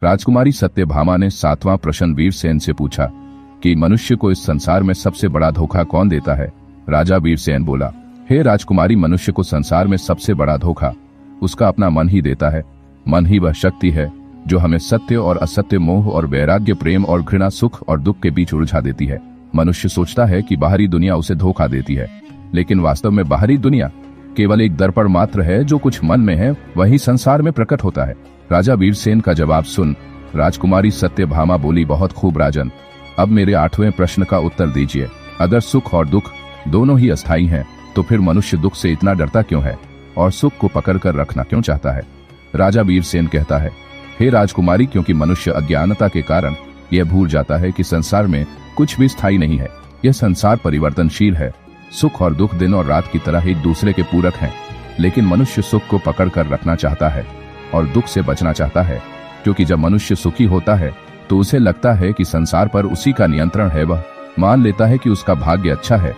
राजकुमारी सत्यभामा ने 7वां प्रश्न वीरसेन से पूछा कि मनुष्य को इस संसार में सबसे बड़ा धोखा कौन देता है। राजा वीरसेन बोला, हे राजकुमारी, मनुष्य को संसार में सबसे बड़ा धोखा उसका अपना मन ही देता है। मन ही वह शक्ति है जो हमें सत्य और असत्य, मोह और वैराग्य, प्रेम और घृणा, सुख और दुख के बीच उलझा देती है। मनुष्य सोचता है कि बाहरी दुनिया उसे धोखा देती है, लेकिन वास्तव में बाहरी दुनिया केवल एक दर्पण मात्र है। जो कुछ मन में है वही संसार में प्रकट होता है। राजा वीरसेन का जवाब सुन राजकुमारी सत्यभामा बोली, बहुत खूब राजन, अब मेरे 8वें प्रश्न का उत्तर दीजिए। अगर सुख और दुख दोनों ही अस्थायी हैं, तो फिर मनुष्य दुख से इतना डरता क्यों है और सुख को पकड़ कर रखना क्यों चाहता है। राजा वीरसेन कहता है, हे राजकुमारी, क्योंकि मनुष्य अज्ञानता के कारण यह भूल जाता है कि संसार में कुछ भी स्थायी नहीं है। यह संसार परिवर्तनशील है। सुख और दुख दिन और रात की तरह एक दूसरे के पूरक हैं, लेकिन मनुष्य सुख को पकड़ कर रखना चाहता है और दुख से बचना चाहता है, क्योंकि जब मनुष्य सुखी होता है तो उसे लगता है कि संसार पर उसी का नियंत्रण है। वह मान लेता है कि उसका भाग्य अच्छा है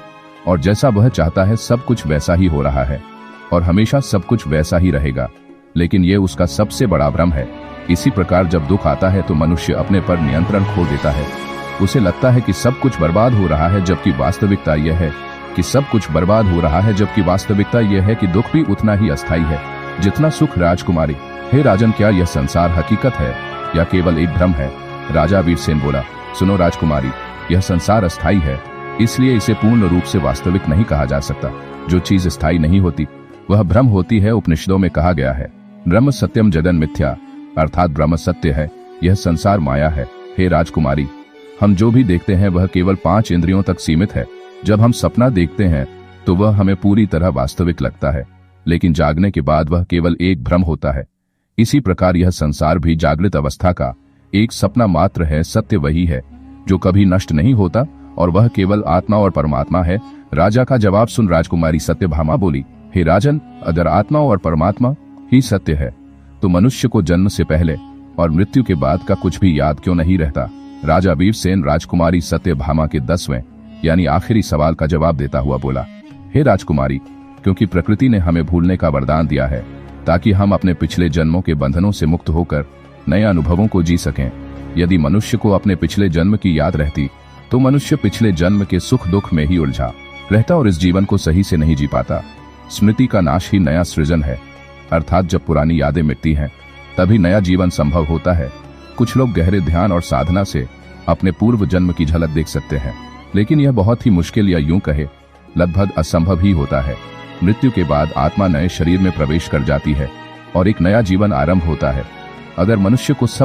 और जैसा वह चाहता है सब कुछ वैसा ही हो रहा है और हमेशा सब कुछ वैसा ही रहेगा, लेकिन यह उसका सबसे बड़ा भ्रम है। इसी प्रकार जब दुख आता है तो मनुष्य अपने पर नियंत्रण खो देता है। उसे लगता है कि सब कुछ बर्बाद हो रहा है, जबकि वास्तविकता यह है कि सब कुछ बर्बाद हो रहा है, जबकि वास्तविकता यह है कि दुख भी उतना ही अस्थायी है जितना सुख। राजकुमारी, हे राजन, क्या यह संसार हकीकत है या केवल एक भ्रम है। राजा वीरसेन बोला, सुनो राजकुमारी, यह संसार अस्थायी है, इसलिए इसे पूर्ण रूप से वास्तविक नहीं कहा जा सकता। जो चीज स्थायी नहीं होती वह भ्रम होती है। उपनिषदों में कहा गया है, ब्रह्म सत्यम जगन मिथ्या, अर्थात ब्रह्म सत्य है, यह संसार माया है। हे राजकुमारी, हम जो भी देखते हैं वह केवल 5 इंद्रियों तक सीमित है। जब हम सपना देखते हैं तो वह हमें पूरी तरह वास्तविक लगता है, लेकिन जागने के बाद वह केवल एक भ्रम होता है। इसी प्रकार यह संसार भी जागृत अवस्था का एक सपना मात्र है। सत्य वही है जो कभी नष्ट नहीं होता और वह केवल आत्मा और परमात्मा है। राजा का जवाब सुन राजकुमारी सत्यभामा बोली, हे राजन, अगर आत्मा और परमात्मा ही सत्य है तो मनुष्य को जन्म से पहले और मृत्यु के बाद का कुछ भी याद क्यों नहीं रहता। राजा वीरसेन राजकुमारी सत्यभामा के 10वें यानी आखिरी सवाल का जवाब देता हुआ बोला, हे राजकुमारी, क्योंकि प्रकृति ने हमें भूलने का वरदान दिया है ताकि हम अपने पिछले जन्मों के बंधनों से मुक्त होकर नए अनुभवों को जी सकें। यदि मनुष्य को अपने पिछले जन्म की याद रहती तो मनुष्य पिछले जन्म के सुख दुख में ही उलझा रहता और इस जीवन को सही से नहीं जी पाता। स्मृति का नाश ही नया सृजन है, अर्थात जब पुरानी यादें मिटती हैं तभी नया जीवन संभव होता है। कुछ लोग गहरे ध्यान और साधना से अपने पूर्व जन्म की झलक देख सकते हैं, लेकिन यह बहुत ही मुश्किल या यूं कहे लगभग असंभव ही होता है। मृत्यु के बाद आत्मा नए शरीर में प्रवेश कर जाती है और एक नया जीवन आरंभ होता है। अगर मनुष्य को सब